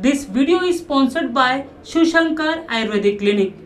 This video is sponsored by Shushankar Ayurvedic Clinic.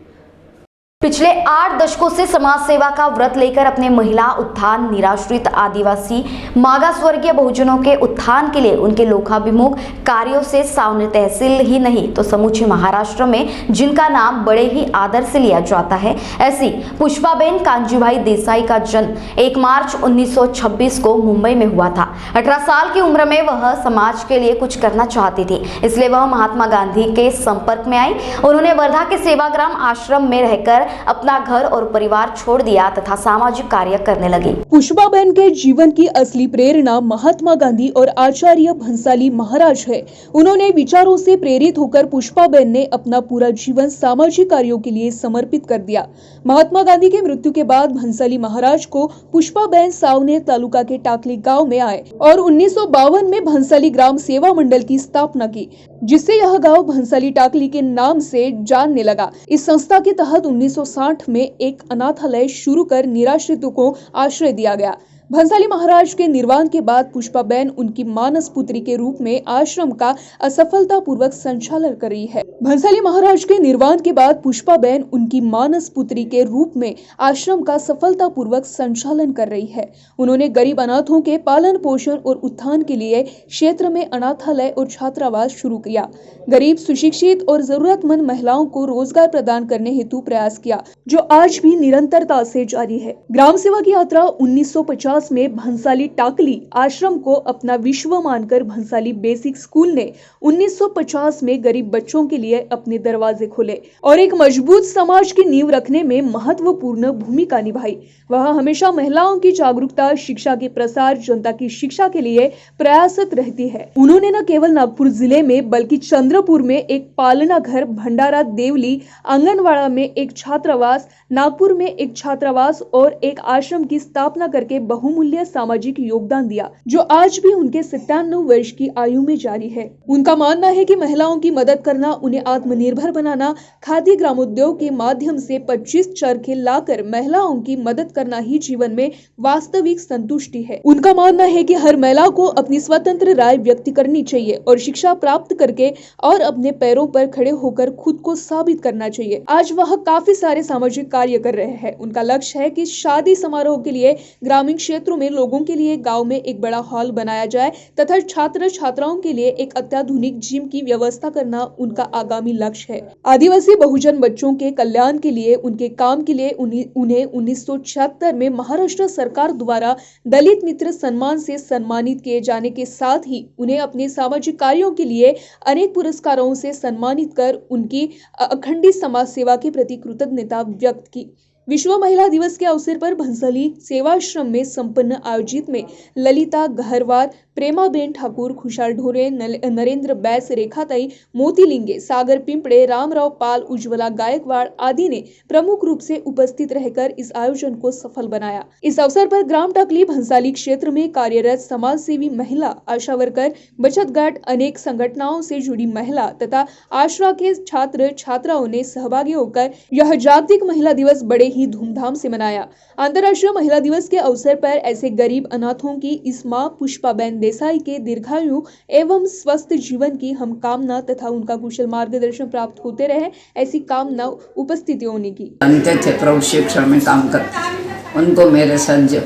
पिछले 8 दशकों से समाज सेवा का व्रत लेकर अपने महिला उत्थान, निराश्रित, आदिवासी, मागासवर्गीय बहुजनों के उत्थान के लिए उनके लोकाभिमुख कार्यों से सावनी तहसील ही नहीं तो समूचे महाराष्ट्र में जिनका नाम बड़े ही आदर से लिया जाता है, ऐसी पुष्पाबेन कांजीभाई देसाई का जन्म 1 मार्च 1926 को मुंबई में हुआ था। 18 साल की उम्र में वह समाज के लिए कुछ करना चाहती थी, इसलिए वह महात्मा गांधी के संपर्क में आई। उन्होंने वर्धा के सेवाग्राम आश्रम में रहकर अपना घर और परिवार छोड़ दिया तथा सामाजिक कार्य करने लगी। पुष्पाबेन के जीवन की असली प्रेरणा महात्मा गांधी और आचार्य भंसाली महाराज है। उन्होंने विचारों से प्रेरित होकर पुष्पाबेन ने अपना पूरा जीवन सामाजिक कार्यों के लिए समर्पित कर दिया। महात्मा गांधी की मृत्यु के बाद भंसाली महाराज को पुष्पाबेन सावनेर तालुका के टाकली गांव में आए और 1952 में भंसाली ग्राम सेवा मंडल की स्थापना की, जिससे यह गांव भंसाली टाकली के नाम से जानने लगा। इस संस्था के तहत 1960 में एक अनाथालय शुरू कर निराश्रितों को आश्रय दिया गया। भंसाली महाराज के निर्वाण के बाद पुष्पाबेन उनकी मानस पुत्री के रूप में आश्रम का असफलतापूर्वक संचालन कर रही है। भंसाली महाराज के निर्वाण के बाद पुष्पाबेन उनकी मानस पुत्री के रूप में आश्रम का सफलतापूर्वक संचालन कर रही है। उन्होंने गरीब अनाथों के पालन पोषण और उत्थान के लिए क्षेत्र में अनाथालय और छात्रावास शुरू किया। गरीब, सुशिक्षित और जरूरतमंद महिलाओं को रोजगार प्रदान करने हेतु प्रयास किया, जो आज भी निरंतरता से जारी है। ग्राम सेवा की यात्रा 1950 में भंसाली टाकली आश्रम को अपना विश्व मानकर भंसाली बेसिक स्कूल ने 1950 में गरीब बच्चों के लिए अपने दरवाजे खोले और एक मजबूत समाज की नींव रखने में महत्वपूर्ण भूमिका निभाई। वह हमेशा महिलाओं की जागरूकता, शिक्षा के प्रसार, जनता की शिक्षा के लिए प्रयासरत रहती है। उन्होंने न केवल नागपुर जिले में बल्कि चंद्रपुर में एक पालना घर, भंडारा देवली, आंगनवाड़ा में एक छात्रावास, नागपुर में एक छात्रावास और एक आश्रम की स्थापना करके बहुमूल्य सामाजिक योगदान दिया, जो आज भी उनके 97 वर्ष की आयु में जारी है। उनका मानना है कि महिलाओं की मदद करना, उन्हें आत्मनिर्भर बनाना, खादी ग्रामोद्योग के माध्यम से 25 चरखे लाकर महिलाओं की मदद करना ही जीवन में वास्तविक संतुष्टि है। उनका मानना है कि हर महिला को अपनी स्वतंत्र राय व्यक्त करनी चाहिए और शिक्षा प्राप्त करके और अपने पैरों पर खड़े होकर खुद को साबित करना चाहिए। आज वह काफी सारे सामाजिक कार्य कर रहे हैं। उनका लक्ष्य है कि शादी समारोह के लिए ग्रामीण क्षेत्रों में लोगों के लिए गांव में एक बड़ा हॉल बनाया जाए तथा छात्र छात्राओं के लिए एक अत्याधुनिक जिम की व्यवस्था करना उनका आगामी लक्ष्य है। आदिवासी बहुजन बच्चों के कल्याण के लिए उनके काम के लिए उन्हें 1976 में महाराष्ट्र सरकार द्वारा दलित मित्र सम्मान से सम्मानित किए जाने के साथ ही उन्हें अपने सामाजिक कार्यों के लिए अनेक पुरस्कारों से सम्मानित कर उनकी अखंड समाज सेवा के प्रति कृतज्ञता व्यक्त की। विश्व महिला दिवस के अवसर पर भंसाली सेवाश्रम में संपन्न आयोजित में ललिता गहरवार, प्रेमाबेन ठाकुर, खुशाल ढोरे, नरेंद्र बैस, रेखाताई मोतीलिंगे, सागर पिंपड़े, रामराव पाल, उज्ज्वला गायकवाड़ आदि ने प्रमुख रूप से उपस्थित रहकर इस आयोजन को सफल बनाया। इस अवसर पर ग्राम टाकली भंसाली क्षेत्र में कार्यरत समाज सेवी महिला, आशा वर्कर, बचत गट, अनेक संगठनों से जुड़ी महिला तथा आश्रा के छात्र छात्राओं ने सहभागी होकर यह जागतिक महिला दिवस बड़े ही धूमधाम से मनाया। अंतर्राष्ट्रीय महिला दिवस के अवसर पर ऐसे गरीब अनाथों की इस मां पुष्पाबेन देसाई के दीर्घायु एवं स्वस्थ जीवन की हम कामना तथा उनका कुशल मार्गदर्शन प्राप्त होते रहे, ऐसी कामना उपस्थितियों ने की। जानते थे प्रभु शिक्षा में काम करते, उनको मेरे साथ जो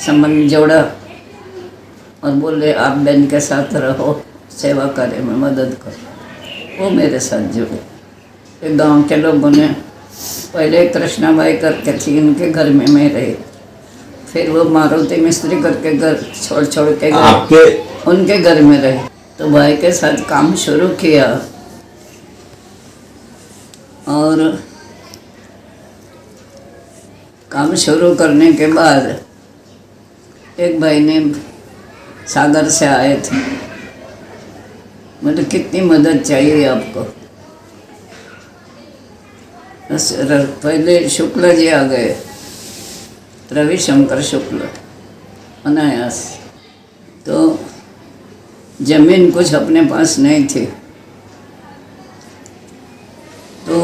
संबंध जोड़ा और बोले आप बहन के साथ रहो, सेवा कार्य में मदद करो, वो मेरे साथ जुड़े। गांव के लोगों ने पहले कृष्णाबाई करके थी, उनके घर में मैं रही, फिर वो मारुति मिस्त्री करके घर छोड़ के उनके घर में रहे, तो भाई के साथ काम शुरू किया और काम शुरू करने के बाद एक भाई ने सागर से आए थे, मतलब कितनी मदद चाहिए आपको। पहले शुक्ला जी आ गए, रविशंकर शुक्ला अनायास, तो जमीन कुछ अपने पास नहीं थी, तो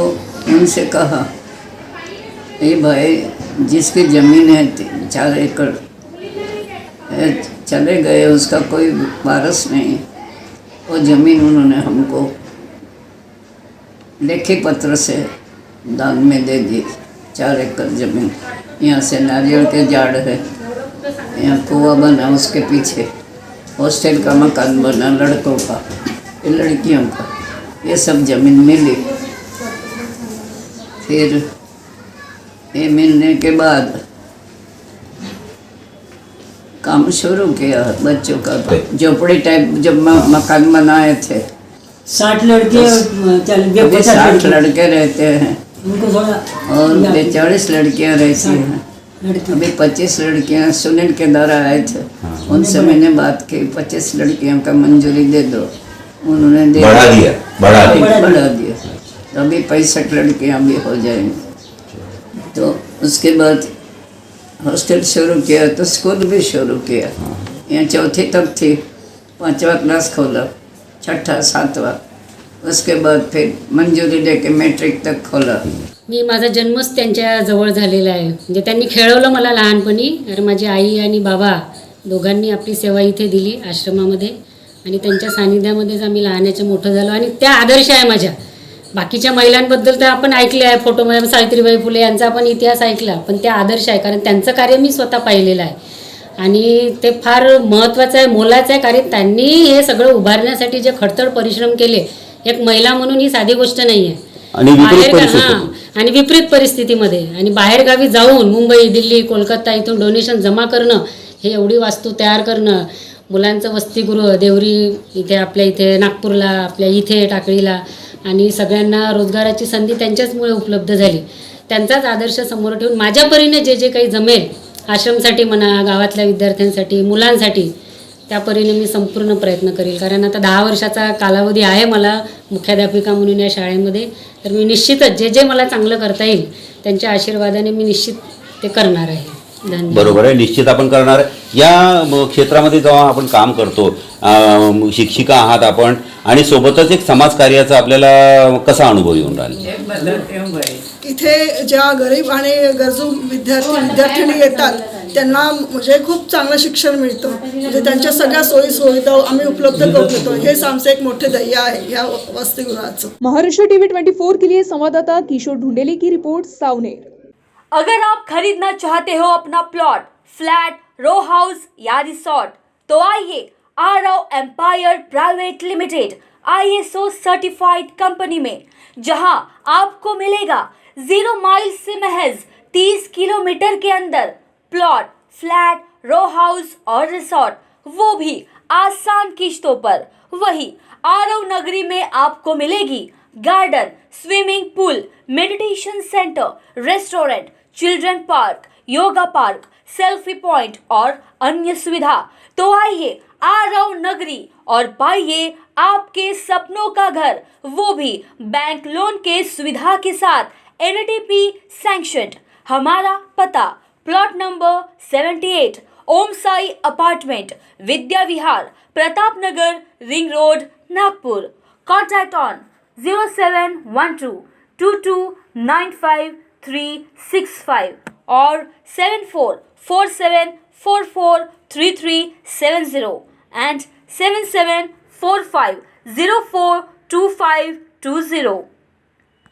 उनसे कहा ये भाई जिसकी ज़मीन है 4 एकड़ चले गए, उसका कोई वारस नहीं, वो ज़मीन उन्होंने हमको लेखी पत्र से दान में दे दी। 4 एकड़ ज़मीन। यहाँ से नारियल के झाड़ है, यहाँ कुआं बना, उसके पीछे हॉस्टल का मकान बना लड़कों का, ये लड़कियों का, ये सब ज़मीन मिली। फिर ये मिलने के बाद काम शुरू किया बच्चों का। झोपड़ी टाइप जब मकान बनाए थे, 60 लड़के अभी 60 लड़के रहते हैं उनको थोड़ा और 40 लड़कियां रहती हैं। अभी 25 लड़कियां सुनील के द्वारा आए थे, उनसे मैंने बात की 25 लड़कियों का मंजूरी दे दो। उन्होंने दे बढ़ा दिया। तो अभी 65 लड़कियां भी हो जाएंगी। तो उसके बाद हॉस्टल शुरू किया, तो स्कूल भी शुरू किया। यहाँ 4वीं तक थी, 5वां क्लास खोला, 6ठा 7वां, उसके बाद फिर मंजुरी लेके मॅट्रिक तक खोला। मी माझा जन्मच त्यांच्या जवळ झालेला आहे. म्हणजे त्यांनी खेळवलं मला लहानपणी. कारण माझी आई आणि बाबा दोघांनी आपली सेवा इथे दिली आश्रमामध्ये आणि त्यांच्या सानिध्यामध्येच आम्ही लहानाचे मोठं झालो. आणि त्या आदर्श आहे माझ्या. बाकीच्या महिलांबद्दल तर आपण ऐकले आहे, फोटोमध्ये सावित्रीबाई फुले यांचा आपण इतिहास ऐकला, पण त्या आदर्श आहे. कारण त्यांचं कार्य मी स्वतः पाहिलेलं आहे आणि ते फार महत्त्वाचं आहे, मोलाचं आहे. कारण त्यांनी हे सगळं उभारण्यासाठी जे खडतर परिश्रम केले, एक महिला म्हणून ही साधी गोष्ट नाही आहे. आणि विपरीत परिस्थितीमध्ये आणि बाहेरगावी जाऊन मुंबई, दिल्ली, कोलकाता इथून डोनेशन जमा करणं, हे एवढी वास्तू तयार करणं, मुलांचं वसतिगृह देवरी इथे आपल्या इथे नागपूरला, आपल्या इथे टाकळीला, आणि सगळ्यांना रोजगाराची संधी त्यांच्याचमुळे उपलब्ध झाली. त्यांचाच आदर्श समोर ठेवून माझ्या परीने जे जे काही जमेल आश्रमसाठी म्हणा, गावातल्या विद्यार्थ्यांसाठी, मुलांसाठी, त्या परीने मी संपूर्ण प्रयत्न करेल. कारण आता 10 वर्षाचा कालावधी आहे मला मुख्याध्यापिका म्हणून या शाळेमध्ये. तर मी निश्चितच जे जे मला चांगलं करता येईल त्यांच्या आशीर्वादाने मी निश्चित ते करणार आहे. धन्यवाद. बरोबर आहे, निश्चित आपण करणार. या क्षेत्रामध्ये जेव्हा आपण काम करतो, शिक्षिका आहात आपण, आणि सोबतच एक समाजकार्याचा आपल्याला कसा अनुभव येऊन राहिला? इथे ज्या गरीब आणि गरजू विद्यार्थिनी येतात त्यांना म्हणजे खूप चांगलं शिक्षण मिळतं. म्हणजे त्यांच्या सगळ्या सोयी सुविधा आम्ही उपलब्ध करून देतो. हेच आमचं एक मोठे ध्येय आहे या वसतिगृहाचं. महाराष्ट्र टीवी 24 के लिए संवाददाता किशोर ढूंढेले की रिपोर्ट, सावनेर। अगर आप खरीदना चाहते हो अपना प्लॉट, फ्लैट, रो हाउस या रिसोर्ट, तो आइए Aarav empire private limited ISO certified company में, जहां आपको मिलेगा 0 माइल से महज 30 किलोमीटर के अंदर प्लॉट, फ्लैट, रो हाउस और रिसोर्ट, वो भी आसान किश्तों पर। वही आरव नगरी में आपको मिलेगी garden, swimming pool, meditation centre, restaurant, children park, yoga park, selfie point और अन्य सुविधा। तो आइए आरव नगरी और पाइए आपके सपनों का घर, वो भी बैंक लोन के सुविधा के साथ, NTP सैंक्शनड। हमारा पता plot number 78, Om Sai apartment, Vidya Vihar, Pratap Nagar, ring road, Nagpur. Contact on 0712 2295 और 7447443370 and 7745042520।